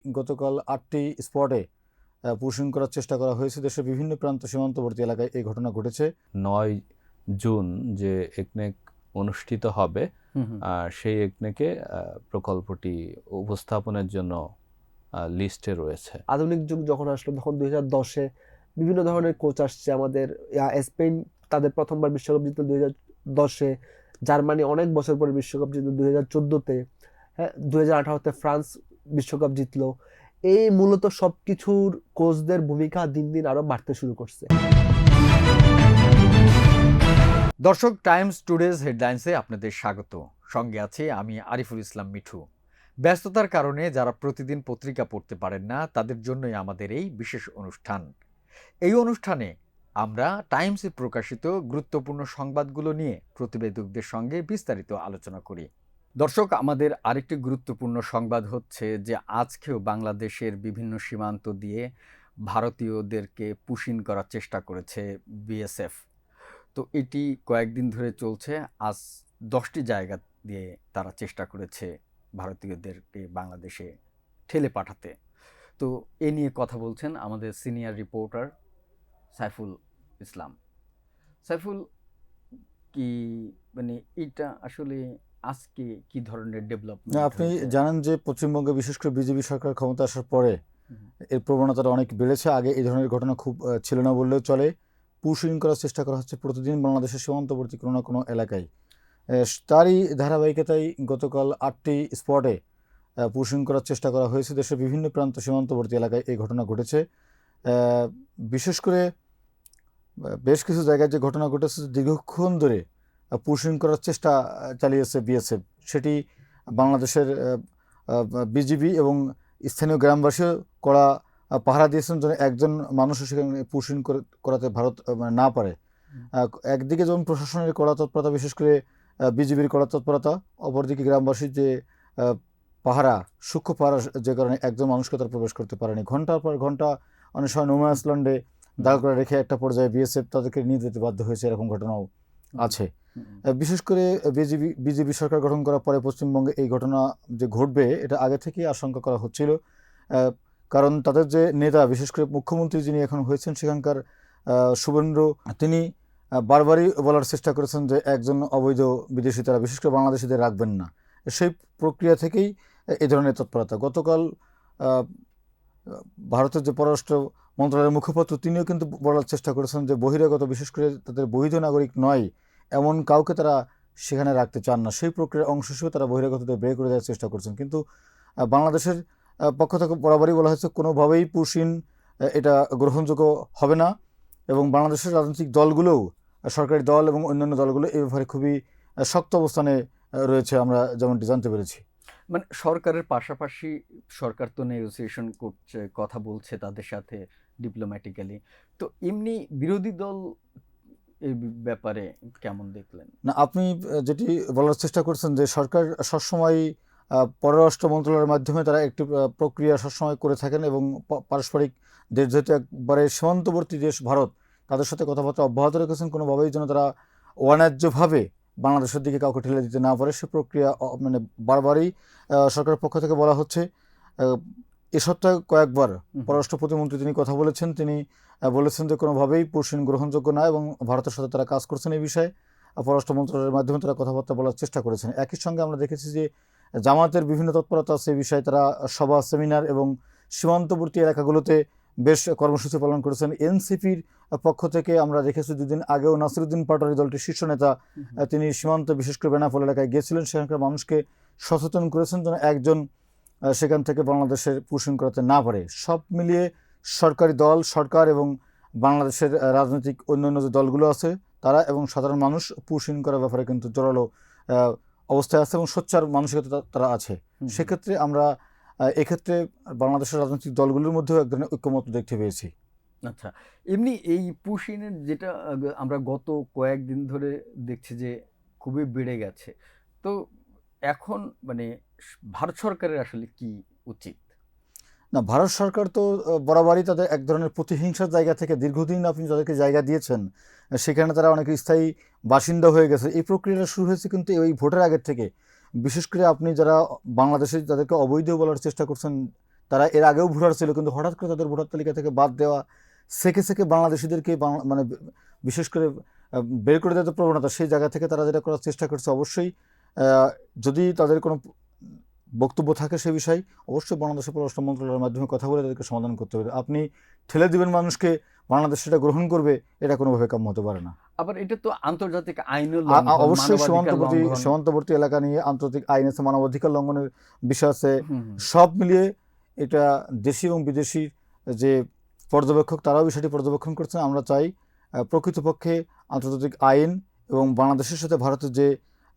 গতকাল ৮টি স্পটে পুশিং করার চেষ্টা করা হয়েছে। দেশের বিভিন্ন প্রান্ত সীমান্তবর্তী এলাকায় এই ঘটনা ঘটেছে। ৯ জুন যে একনেক অনুষ্ঠিত হবে সেই একনেকে প্রকল্পটি উপস্থাপনের জন্য লিস্টে রয়েছে। আধুনিক যুগ যখন আসলো তখন 2010-এ বিভিন্ন ধরনের কোচ আসছে। আমাদের স্পেন তাদের প্রথমবার বিশ্বকাপ জিতল 2010-এ, জার্মানি অনেক বছর পরে বিশ্বকাপ জিতল 2014-তে, হ্যাঁ 2018-তে ফ্রান্স বিশ্বকাপ জিতলো। এই মূলত সবকিছুর কোচদের ভূমিকা দিন দিন আরো বাড়তে শুরু করছে। দর্শক, টাইমস টুডেজ হেডলাইন্সে আপনাদের স্বাগত। সঙ্গে আছে আমি আরিফুল ইসলাম মিঠু। ব্যস্ততার কারণে যারা প্রতিদিন পত্রিকা পড়তে পারেন না তাদের জন্যই আমাদের এই বিশেষ অনুষ্ঠান। এই অনুষ্ঠানে আমরা টাইমসে প্রকাশিত গুরুত্বপূর্ণ সংবাদগুলো নিয়ে প্রতিবেদকদের সঙ্গে বিস্তারিত আলোচনা করি। দর্শক, আমাদের আরেকটি গুরুত্বপূর্ণ সংবাদ হচ্ছে যে আজকেও বাংলাদেশের বিভিন্ন সীমান্ত দিয়ে ভারতীয়দেরকে পুশিং করার চেষ্টা করেছে বিএসএফ। তো এটি কয়েকদিন ধরে চলছে। আজ 10টি জায়গা দিয়ে তারা চেষ্টা করেছে ভারতীয়দেরকে বাংলাদেশে ঠেলে পাঠাতে। তো এ নিয়ে কথা বলছেন আমাদের সিনিয়র রিপোর্টার সাইফুল ইসলাম। সাইফুল, কি মানে এটা আসলে আজকে কি ধরনের ডেভেলপমেন্ট? আপনি জানেন যে পশ্চিমবঙ্গে বিশেষ করে বিজেপি সরকার ক্ষমতা আসার পরে এর প্রবণতাটা অনেক বেড়েছে। আগে এই ধরনের ঘটনা খুব ছিল না বললেও চলে। পুশিং করার চেষ্টা করা হচ্ছে প্রতিদিন বাংলাদেশের সীমান্তবর্তী কোনো না কোনো এলাকায়। তারই ধারাবাহিকতায় গতকাল 8টি স্পটে পুশিং করার চেষ্টা করা হয়েছে। দেশের বিভিন্ন প্রান্ত সীমান্তবর্তী এলাকায় এই ঘটনা ঘটেছে। বিশেষ করে বেশ কিছু জায়গায় যে ঘটনা ঘটেছে, দীর্ঘক্ষণ ধরে পুশিং করার চেষ্টা চালিয়েছে বিএসএফ, সেটি বাংলাদেশের বিজিবি এবং স্থানীয় গ্রামবাসীও কড়া পাহারা দিয়েছেন যেন একজন মানুষও সেখানে পুশিং করাতে ভারত না পারে। একদিকে যেমন প্রশাসনের কড়া তৎপরতা, বিশেষ করে বিজিবির কড়া তৎপরতা, অপরদিকে গ্রামবাসীর যে পাহারা, সূক্ষ্ম পাহারা, যে কারণে একজন মানুষকে তারা প্রবেশ করতে পারেনি। ঘন্টার পর ঘন্টা অনেক সময় নোম্যান্সল্যান্ডে দাঁড় করে রেখে একটা পর্যায়ে বিএসএফ তাদেরকে নিয়ে যেতে বাধ্য হয়েছে, এরকম ঘটনাও আছে। বিশেষ করে বিজেপি সরকার গঠন করার পরে পশ্চিমবঙ্গে এই ঘটনা যে ঘটবে এটা আগে থেকেই আশঙ্কা করা হচ্ছিল। কারণ তাদের যে নেতা, বিশেষ করে মুখ্যমন্ত্রী যিনি এখন হয়েছেন সেখানকার শুভেন্দু, তিনি বারবারই বলার চেষ্টা করেছেন যে একজন অবৈধ বিদেশি তারা বিশেষ করে বাংলাদেশিদের রাখবেন না। সেই প্রক্রিয়া থেকেই এই ধরনের তৎপরতা। গতকাল ভারতের যে পররাষ্ট্র মন্ত্রণালয়ের মুখপাত্র তিনিও কিন্তু বলার চেষ্টা করেছেন যে বহিরাগত, বিশেষ করে তাদের বৈধ নাগরিক নয় এমন কাউকে তারা সেখানে রাখতে চান না। সেই প্রক্রিয়ার অংশ হিসেবে তারা বহিরাগতদের বের করে দেওয়ার চেষ্টা করছেন। কিন্তু বাংলাদেশের পক্ষ থেকে বরাবরই বলা হয়েছে কোনোভাবেই পুশিং এটা গ্রহণযোগ্য হবে না, এবং বাংলাদেশের রাজনৈতিক দলগুলোও, সরকারি দল এবং অন্যান্য দলগুলো এই ব্যাপারে খুবই শক্ত অবস্থানে রয়েছে, আমরা যেমনটি জানতে পেরেছি। মানে সরকারের পাশাপাশি সরকার তো নেগোসিয়েশন করছে, কথা বলছে তাদের সাথে ডিপ্লোম্যাটিক্যালি। তো এমনি বিরোধী দল এই ব্যাপারে কেমন দেখলেন? না, আপনি যেটি বলার চেষ্টা করছেন যে সরকার সবসময় পররাষ্ট্র মন্ত্রণালয়ের মাধ্যমে তারা একটি প্রক্রিয়া সবসময় করে থাকেন, এবং পারস্পরিক দেশ যেহেতু একবারে সীমান্তবর্তী দেশ ভারত, তাদের সাথে কথাবার্তা অব্যাহত রেখেছেন কোনোভাবেই যেন তারা অন্যায্যভাবে বাংলাদেশের দিকে কাউকে ঠেলে দিতে না পারে। সে প্রক্রিয়া মানে বারবারই সরকারের পক্ষ থেকে বলা হচ্ছে। এ সপ্তাহে কয়েকবার পররাষ্ট্র প্রতিমন্ত্রী তিনি কথা বলেছেন, তিনি বলেছেন যে কোনোভাবেই পুশিং গ্রহণযোগ্য না, এবং ভারতের সাথে তারা কাজ করছেন এই বিষয়ে। পররাষ্ট্র মন্ত্রণালয়ের মাধ্যমে তারা কথাবার্তা বলার চেষ্টা করেছেন। একই সঙ্গে আমরা দেখেছি যে জামায়াতের বিভিন্ন তৎপরতা আছে এই বিষয়ে, তারা সভা, সেমিনার এবং সীমান্তবর্তী এলাকাগুলোতে বেশ কর্মসূচি পালন করেছেন। এনসিপির পক্ষ থেকে আমরা দেখেছি দুদিন আগেও নাসিরুদ্দিন পাটোয়ারি, দলটির শীর্ষ নেতা, তিনি সীমান্ত বিশেষ করে বেনাপোল এলাকায় গিয়েছিলেন, সেখানকার মানুষকে সচেতন করেছেন যেন একজন সেখান থেকে বাংলাদেশের পুশিং করাতে না পারে। সব মিলিয়ে সরকারি দল, সরকার এবং বাংলাদেশের রাজনৈতিক অন্যান্য যে দলগুলো আছে তারা এবং সাধারণ মানুষ পুশিং করার ব্যাপারে কিন্তু জোরালো অবস্থায় আছে এবং সোচ্চার মানসিকতা তারা আছে। সেক্ষেত্রে আমরা এক্ষেত্রে বাংলাদেশের রাজনৈতিক দলগুলোর মধ্যেও এক ধরনের ঐক্যমত দেখতে পেয়েছি। আচ্ছা, এমনি এই পুশিংয়ের যেটা আমরা গত কয়েকদিন ধরে দেখছি যে খুবই বেড়ে গেছে, তো এখন মানে ভারত সরকারের আসলে কি উচিত? না, ভারত সরকার তো বরাবরই তাদের এক ধরনের প্রতিহিংসার জায়গা থেকে দীর্ঘদিন আপনি যাদেরকে জায়গা দিয়েছেন সেখানে তারা অনেক স্থায়ী বাসিন্দা হয়ে গেছে। এই প্রক্রিয়াটা শুরু হয়েছে কিন্তু ওই ভোটের আগের থেকে। বিশেষ করে আপনি যারা বাংলাদেশে যাদেরকে অবৈধ বলার চেষ্টা করছেন তারা এর আগেও ভোটার ছিল, কিন্তু হঠাৎ করে তাদের ভোটার তালিকা থেকে বাদ দেওয়া, সেকে বাংলাদেশিদেরকে মানে বিশেষ করে বের করে দেওয়ার প্রবণতা, সেই জায়গা থেকে তারা যেটা করার চেষ্টা করছে, অবশ্যই যদি তাদের কোনো বক্তব্য থাকে সে বিষয়ে অবশ্যই বাংলাদেশের পররাষ্ট্র মন্ত্রণালয়ের মাধ্যমে কথা বলে তাদেরকে সমাধান করতে হবে। আপনি ঠেলে দিবেন মানুষকে, বাংলাদেশ সেটা গ্রহণ করবে, এটা কোনোভাবে কাম্য হতে পারে না। আবার এটা তো আন্তর্জাতিক আইনের অবশ্যই সীমান্তবর্তী এলাকা নিয়ে আন্তর্জাতিক আইন আছে, মানবাধিকার লঙ্ঘনের বিষয় আছে, সব মিলিয়ে এটা দেশি এবং বিদেশি যে পর্যবেক্ষক তারাও বিষয়টি পর্যবেক্ষণ করছেন। আমরা চাই প্রকৃতপক্ষে আন্তর্জাতিক আইন এবং বাংলাদেশের সাথে ভারতের যে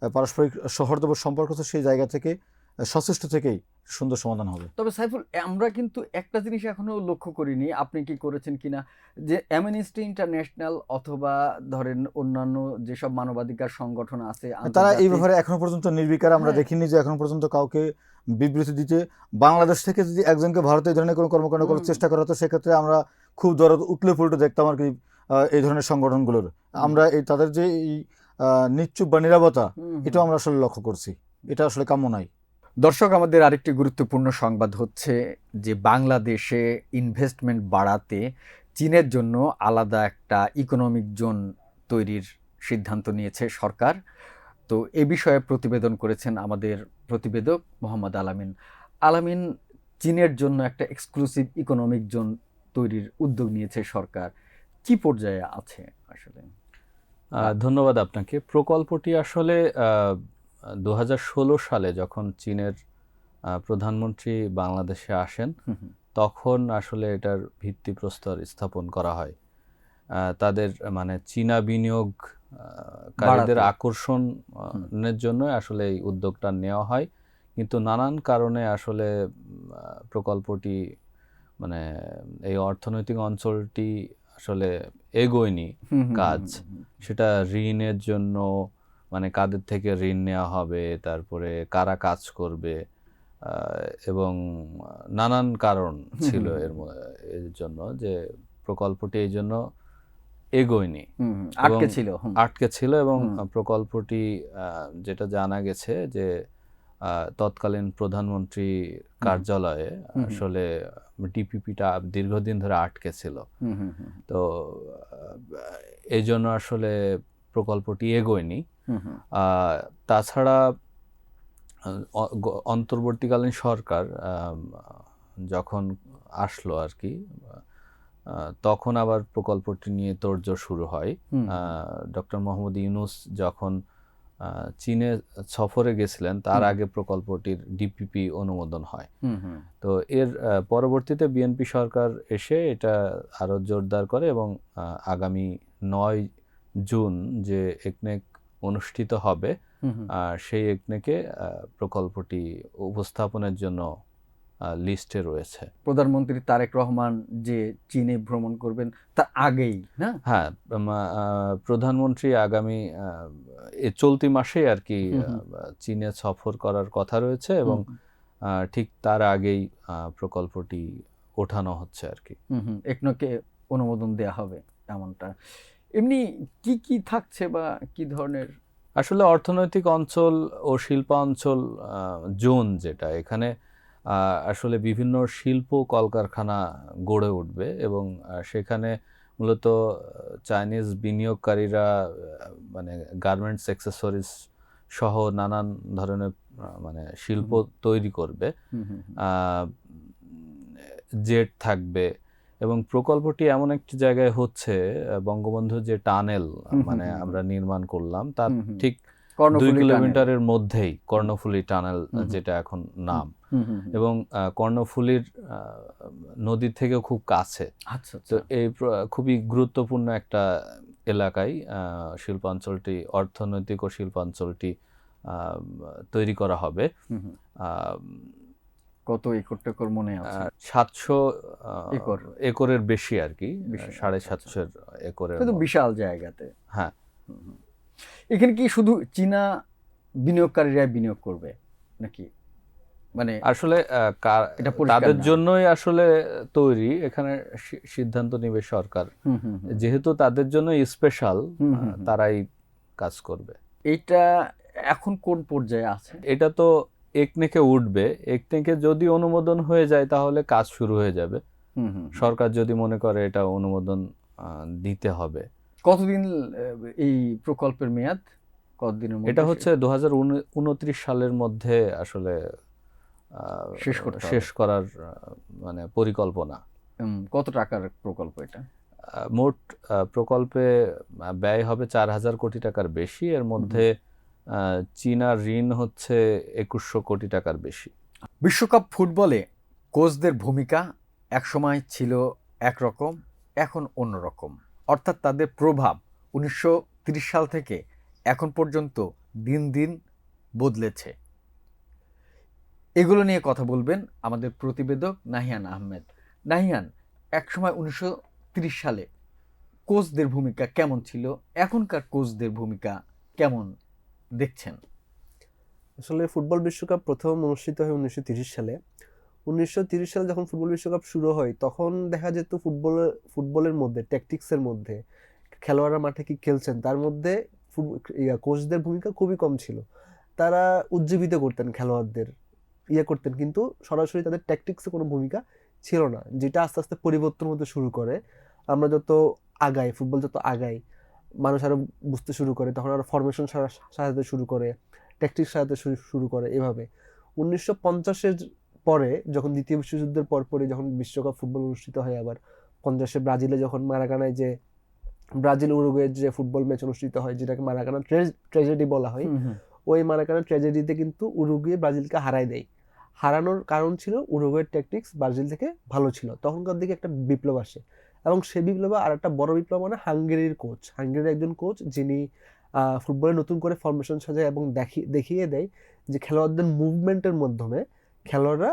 পারস্পরিক সহৃদয় সম্পর্ক আছে সেই জায়গা থেকে সচেষ্ট থেকেই সুন্দর সমাধান হবে। তবে সাইফুল, আমরা কিন্তু একটা জিনিস এখনো লক্ষ্য করিনি, আপনি কি করেছেন কিনা, যে অ্যামনেস্টি ইন্টারন্যাশনাল অথবা ধরেন অন্যান্য যেসব মানবাধিকার সংগঠন আছে তারা এই ব্যাপারে এখনো পর্যন্ত নির্বিকার। আমরা দেখিনি যে এখনো পর্যন্ত কাউকে বিবৃতি দিতে। বাংলাদেশ থেকে যদি একজনকে ভারতে এই ধরনের কোনো কর্মকাণ্ড করার চেষ্টা করা হতো, সেক্ষেত্রে আমরা খুব দরদ উতলে পুলটে দেখতাম আর কি এই ধরনের সংগঠনগুলোর। আমরা এই তাদের যে এই নিশ্চুপ বা নীরবতা, এটা আমরা আসলে লক্ষ্য করছি, এটা আসলে কাম্য নয়। দর্শক, আমাদের আরেকটি গুরুত্বপূর্ণ সংবাদ হচ্ছে যে বাংলাদেশে ইনভেস্টমেন্ট বাড়াতে চীনের জন্য আলাদা একটা ইকোনমিক জোন তৈরির সিদ্ধান্ত নিয়েছে সরকার। তো এ বিষয়ে প্রতিবেদন করেছেন আমাদের প্রতিবেদক মোহাম্মদ আলামিন। চীনের জন্য একটা এক্সক্লুসিভ ইকোনমিক জোন তৈরির উদ্যোগ নিয়েছে সরকার, কি পর্যায়ে আছে আসলে? ধন্যবাদ আপনাকে। প্রকল্পটি আসলে 2016 সালে যখন চীনের প্রধানমন্ত্রী বাংলাদেশে আসেন, তখন আসলে এটার ভিত্তিপ্রস্তর স্থাপন করা হয়। তাদের মানে চীনা বিনিয়োগকারীদের আকর্ষণের জন্য আসলে এই উদ্যোগটা নেওয়া হয়। কিন্তু নানান কারণে আসলে প্রকল্পটি মানে এই অর্থনৈতিক অঞ্চলটি আসলে এগোয়নি কাজ। সেটা ঋণের জন্য, মানে কাদের থেকে ঋণ নেওয়া হবে, তারপরে কারা কাজ করবে, এবং নানান কারণ ছিল এর জন্য যে প্রকল্পটি এই জন্য এগোয়নি, আটকে ছিল। এবং প্রকল্পটি যেটা জানা গেছে যে তৎকালীন প্রধানমন্ত্রী কার্যালয়ে আসলে ডিপিপিটা দীর্ঘদিন ধরে আটকে ছিল। তো এই জন্য আসলে প্রকল্পটি এগোয়নি। তাছাড়া অন্তর্বর্তীকালীন সরকার যখন আসলো আর কি, তখন আবার প্রকল্পটি নিয়ে তোড়জোড় শুরু হয়। ডক্টর মোহাম্মদ ইউনূস যখন চীনে সফরে গেছিলেন, তার আগে প্রকল্পটির ডিপিপি অনুমোদন হয়। তো এর পরবর্তীতে বিএনপি সরকার এসে এটা আরো জোরদার করে এবং আগামী 9 জুন যে একনেক অনুষ্ঠিত হবে, সেই একনেকে প্রকল্পটি উপস্থাপনের জন্য লিস্টে রয়েছে। প্রধানমন্ত্রী তারেক রহমান যে চীনে ভ্রমণ করবেন তার আগেই না? হ্যাঁ, প্রধানমন্ত্রী আগামী চলতি মাসে আর কি চীনে সফর করার কথা রয়েছে এবং ঠিক তার আগেই প্রকল্পটি ওঠানো হচ্ছে আর কি। একনকে অনুমোদন দেয়া হবে এমনটা। এমনি কি কি থাকছে বা কি ধরনের? আসলে অর্থনৈতিক অঞ্চল ও শিল্পাঞ্চল জোন, যেটা এখানে আসলে বিভিন্ন শিল্প কলকারখানা গড়ে উঠবে এবং সেখানে মূলত চাইনিজ বিনিয়োগকারীরা মানে গার্মেন্টস, অ্যাক্সেসরিজ সহ নানান ধরনের মানে শিল্প তৈরি করবে। জেট থাকবে এবং প্রকল্পটি এমন একটি জায়গায় হচ্ছে, বঙ্গবন্ধু যে টানেল মানে আমরা নির্মাণ করলাম তার ঠিক 2 কিলোমিটারের মধ্যেই কর্ণফুলী টানেল, যেটা এখন নাম, এবং কর্ণফুলীর নদী থেকেও খুব কাছে। তো এই খুবই গুরুত্বপূর্ণ একটা এলাকায় শিল্পাঞ্চলটি, অর্থনৈতিক ও শিল্পাঞ্চলটি তৈরি করা হবে। কত একর মনে আছে? 700 একরের বেশি আর কি, 750 একরের। কিন্তু বিশাল জায়গাতে। হ্যাঁ, এখানে কি শুধু চীনা বিনিয়োগকারীরা বিনিয়োগ করবে নাকি? মানে আসলে তাদের জন্যই আসলে তৈরি, এখানে সিদ্ধান্ত নেবে সরকার, যেহেতু তাদের জন্য স্পেশাল, তারাই কাজ করবে। এটা এখন কোন পর্যায়ে আছে? এটা তো একনেকে উঠবে, একনেকে যদি অনুমোদন হয়ে যায় তাহলে কাজ শুরু হয়ে যাবে। সরকার যদি মনে করে এটা অনুমোদন দিতে হবে। কতদিন এই প্রকল্পের মেয়াদ? কতদিনের মধ্যে? এটা হচ্ছে 2029 সালের মধ্যে আসলে শেষ করার মানে পরিকল্পনা। কত টাকার প্রকল্প এটা? মোট প্রকল্পে ব্যয় হবে 4,000 কোটি টাকার বেশি। এর মধ্যে চীনা ঋণ হচ্ছে 2100 কোটি টাকার বেশি। বিশ্বকাপ ফুটবলে কোচদের ভূমিকা একসময় ছিল একরকম, এখন অন্যরকম। অর্থাৎ তাদের প্রভাব 1930 সাল থেকে এখন পর্যন্ত দিন দিন বদলেছে। এগুলো নিয়ে কথা বলবেন আমাদের প্রতিবেদক নাহিয়ান আহমেদ। নাহিয়ান, একসময় 1930 সালে কোচদের ভূমিকা কেমন ছিল, এখনকার কোচদের ভূমিকা কেমন দেখছেন? আসলে ফুটবল বিশ্বকাপ প্রথম অনুষ্ঠিত হয় 1930 সালে। 1930 সালে যখন ফুটবল বিশ্বকাপ শুরু হয় তখন দেখা যেত ফুটবলের মধ্যে, ট্যাকটিক্সের মধ্যে, খেলোয়াড়রা মাঠে কি খেলছেন তার মধ্যে কোচদের ভূমিকা খুবই কম ছিল। তারা উজ্জীবিত করতেন খেলোয়াড়দের, করতেন, কিন্তু সরাসরি তাদের ট্যাকটিক্সে কোনো ভূমিকা ছিল না, যেটা আস্তে আস্তে পরিবর্তন হতে শুরু করে। আমরা যত আগাই, ফুটবল যত আগাই, মানুষ আরো বুঝতে শুরু করে, তখন আরো ফরমেশন সাজাতে শুরু করে, ট্যাকটিক্স সাজাতে শুরু করে। এভাবে 1950-এর পরে, যখন দ্বিতীয় বিশ্বযুদ্ধের পরপরই যখন বিশ্বকাপ ফুটবল অনুষ্ঠিত হয়, আবার 50-এ ব্রাজিলে যখন মারাকানায় যে ব্রাজিল উরুগুয়ের যে ফুটবল ম্যাচ অনুষ্ঠিত হয়, যেটাকে মারাকানা ট্র্যাজেডি বলা হয়, ওই মারাকানা ট্র্যাজেডিতে কিন্তু উরুগুয়ে ব্রাজিলকে হারায় দেয়। হারানোর কারণ ছিল উরুগুয়ের ট্যাকটিক্স ব্রাজিল থেকে ভালো ছিল। তখনকার দিকে একটা বিপ্লব আসে, এবং সেই বিপ্লবে আর একটা বড় বিপ্লব মানে হাঙ্গেরির একজন কোচ, যিনি ফুটবলে নতুন করে ফরমেশন সাজায় এবং দেখিয়ে দেয় যে খেলোয়াড়দের মুভমেন্টের মাধ্যমে খেলোয়াড়রা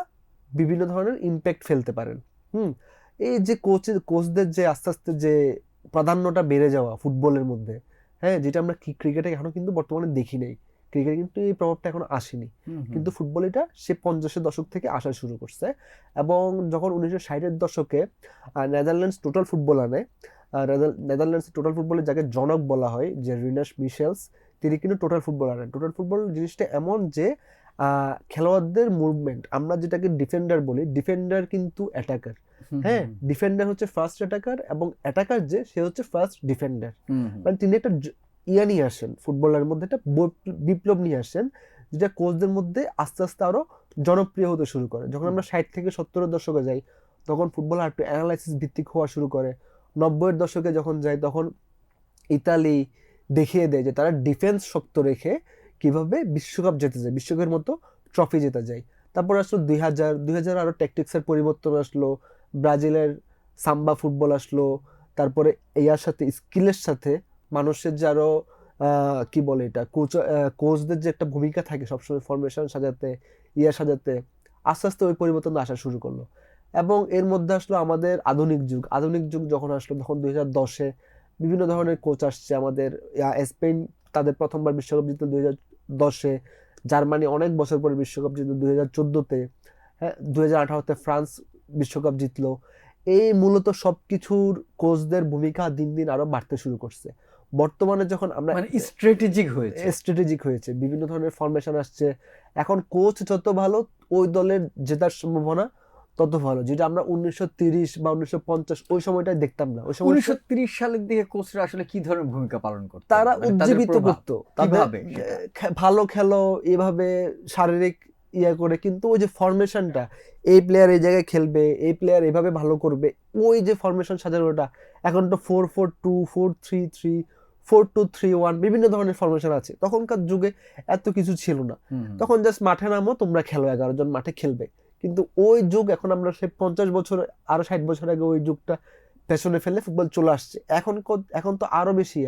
বিভিন্ন ধরনের ইম্প্যাক্ট ফেলতে পারেন। এই যে কোচদের যে আস্তে আস্তে যে প্রাধান্যটা বেড়ে যাওয়া ফুটবলের মধ্যে, হ্যাঁ, যেটা আমরা ক্রিকেটে এখনো কিন্তু বর্তমানে দেখি নাই। ক্রিকেটে কিন্তু এই প্রভাবটা এখন আসেনি, কিন্তু ফুটবল এটা সে 50-এর দশক থেকে আসা শুরু করছে। এবং যখন 1960-এর দশকে নেদারল্যান্ডস টোটাল ফুটবল আনে, নেদারল্যান্ডস টোটাল ফুটবলের যাকে জনক বলা হয়, যে রিনাস মিশেলস, তিনি কিন্তু টোটাল ফুটবল আনেন। টোটাল ফুটবল জিনিসটা এমন যে খেলোয়াড়দের মুভমেন্ট, আমরা যেটাকে ডিফেন্ডার বলি, ডিফেন্ডার কিন্তু অ্যাটাকার। হ্যাঁ, ডিফেন্ডার হচ্ছে ফার্স্ট অ্যাটাকার, এবং অ্যাটাকার যে সে হচ্ছে ফার্স্ট ডিফেন্ডার। মানে তিনি একটা নিয়ে আসেন ফুটবলের মধ্যে, একটা বিপ্লব নিয়ে আসেন, যেটা কোচদের মধ্যে আস্তে আস্তে আরো জনপ্রিয় হতে শুরু করে। যখন আমরা 60 থেকে 70-এর দশকে যাই, তখন ফুটবল আর একটু অ্যানালাইসিস ভিত্তিক হওয়া শুরু করে। 90-এর দশকে যখন যাই, তখন ইতালি দেখিয়ে দেয় যে তারা ডিফেন্স শক্ত রেখে কিভাবে বিশ্বকাপ যেতে যায়, বিশ্বকাপের মতো ট্রফি জেতা যায়। তারপর আসলো 2000 আরো ট্যাকটিক্সের পরিবর্তন আসলো, ব্রাজিলের সাম্বা ফুটবল আসলো। তারপরে ইয়ার সাথে, স্কিলের সাথে মানুষের যে আরো কি বলে এটা, কোচদের যে একটা ভূমিকা থাকে সবসময় ফরমেশন সাজাতে, সাজাতে, আস্তে আস্তে ওই পরিবর্তন আসা শুরু করলো। এবং এর মধ্যে আসলো আমাদের আধুনিক যুগ যখন আসলো, তখন 2010-এ বিভিন্ন ধরনের কোচ আসছে। আমাদের স্পেন তাদের প্রথমবার বিশ্বকাপ জিতলো 2010-এ, জার্মানি অনেক বছর পরে বিশ্বকাপ জিতলো 2014-তে, হ্যাঁ, 2018-তে ফ্রান্স বিশ্বকাপ জিতলো। এই মূলত সবকিছুর কোচদের ভূমিকা দিন দিন আরো বাড়তে শুরু করছে। বর্তমানে যখন আমরা মানে স্ট্র্যাটেজিক হয়েছে, বিভিন্ন ধরনের ফরমেশন আসছে। এখন কোচ যত ভালো, ওই দলের জেতার সম্ভাবনা তত ভালো, যেটা আমরা 1930 বা 1950 ওই সময়টাই দেখতাম না। ওই সময় 1930 সালের দিকে কোচরা আসলে কি ধরনের ভূমিকা পালন করতো? তারা উজ্জীবিত করতো, ভালো খেলো, এভাবে শারীরিক করে। কিন্তু ওই যে ফরমেশনটা, এই প্লেয়ার এই জায়গায় খেলবে, এই প্লেয়ার এভাবে ভালো করবে, ওই যে ফরমেশন সাজানোটা, এখন তো 4-4-2, 4-3-3, 4-2-3-1, বিভিন্ন ধরনের ফরমেশন আছে। তখনকার যুগে এত কিছু ছিল না। তখন জাস্ট মাঠে নামো, তোমরা খেলো, 11 জন মাঠে খেলবে। কিন্তু ওই যুগ, এখন আমরা সেই 50 বছর, আরো 60 বছর আগে ওই যুগটা পেছনে ফেলে ফুটবল চলে আসছে। এখন তো আরো বেশি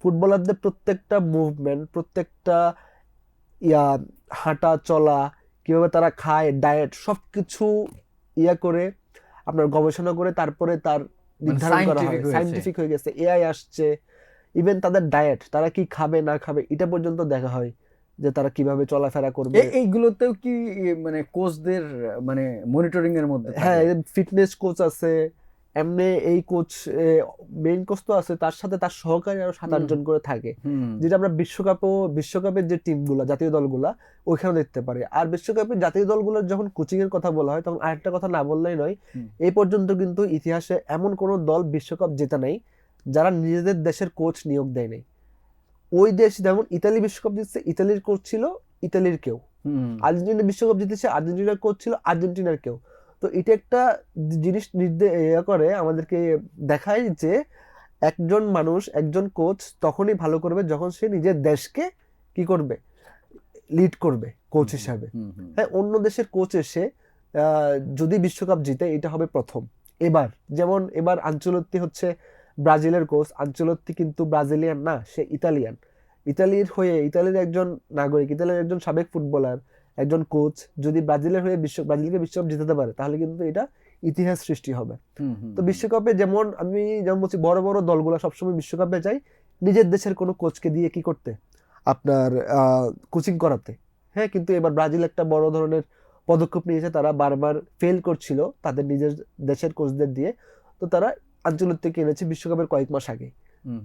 ফুটবলারদের প্রত্যেকটা মুভমেন্ট, প্রত্যেকটা হাঁটা চলা, কিভাবে তারা খায়, ডায়েট, সবকিছু করে আপনার গবেষণা করে তারপরে তার নির্ধারণ করা হয়। সায়েন্টিফিক হয়ে গেছে, এআই আসছে। ইভেন তাদের ডায়েট, তারা কি খাবে না খাবে, এটা পর্যন্ত দেখা হয়, যে তারা কিভাবে চলাফেরা করবে। এইগুলোতেও কি মানে কোচদের মানে মনিটরিং এর মধ্যে? হ্যাঁ, ফিটনেস কোচ আছে, এমনি এই কোচ, মেইন কোচ তো আছে, তার সাথে তার সহকারী আরো 7-8 জন করে থাকে, যেটা আমরা বিশ্বকাপের যে টিমগুলা, জাতীয় দলগুলা ওইখানে দেখতে পারি। আর বিশ্বকাপের জাতীয় দলগুলোর যখন কোচিং এর কথা বলা হয় তখন আরেকটা কথা না বললেই নয়, এই পর্যন্ত কিন্তু ইতিহাসে এমন কোনো দল বিশ্বকাপ জেতা নাই যারা নিজেদের দেশের কোচ নিয়োগ দেয় নাই। ওই দেশ যেমন ইতালি বিশ্বকাপ জিতছে, ইতালির কোচ ছিল ইতালির কেউ, আর্জেন্টিনা বিশ্বকাপ জিতেছে, আর্জেন্টিনার কোচ ছিল আর্জেন্টিনার কেউ। তো এটা একটা জিনিস করে আমাদেরকে দেখায় যে একজন মানুষ, একজন কোচ তখনই ভালো করবে যখন সে নিজের দেশকে কি করবে, লিড করবে কোচ হিসাবে। হ্যাঁ, অন্য দেশের কোচ এসে যদি বিশ্বকাপ জিতে এটা হবে প্রথম। যেমন এবার আনচেলত্তি হচ্ছে ব্রাজিলের কোচ। আনচেলত্তি কিন্তু ব্রাজিলিয়ান না, সে ইতালিয়ান। ইতালির একজন নাগরিক, ইতালির একজন সাবেক ফুটবলার, একজন কোচ যদি ব্রাজিলের হয়ে ব্রাজিলকে বিশ্বকাপ জিতাতে পারে তাহলে কিন্তু এটা ইতিহাস সৃষ্টি হবে। তো বিশ্বকাপে যেমন বলছি, বড় বড় দলগুলো সবসময় বিশ্বকাপে যায় নিজের দেশের কোনো কোচকে দিয়ে কি করতে, আপনার কোচিং করাতে। হ্যাঁ, কিন্তু এবার ব্রাজিল একটা বড় ধরনের পদক্ষেপ নিয়েছে, তারা বারবার ফেল করছিল তাদের নিজের দেশের কোচদের দিয়ে, তো তারা আনচেলত্তিকে এনেছে বিশ্বকাপের কয়েক মাস আগে।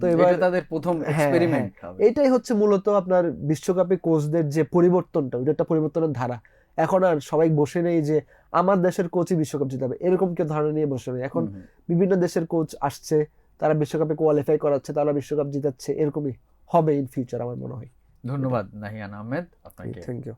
তো এবার তাদের প্রথম এক্সপেরিমেন্ট হবে। এটাই হচ্ছে মূলত আপনার বিশ্বকাপে কোচদের যে পরিবর্তনটা, ওটা একটা পরিবর্তনের ধারা। এখন আর সবাই বসে নেই যে আমার দেশের কোচই বিশ্বকাপ জিতাবে, এরকম কেউ ধারণা নিয়ে বসে নেই। এখন বিভিন্ন দেশের কোচ আসছে, তারা বিশ্বকাপে কোয়ালিফাই করাচ্ছে, তারা বিশ্বকাপ জিতাচ্ছে, এরকমই হবে ইন ফিউচার আমার মনে হয়। ধন্যবাদ নাহিয়ান আহমেদ আপনাকে। Thank you.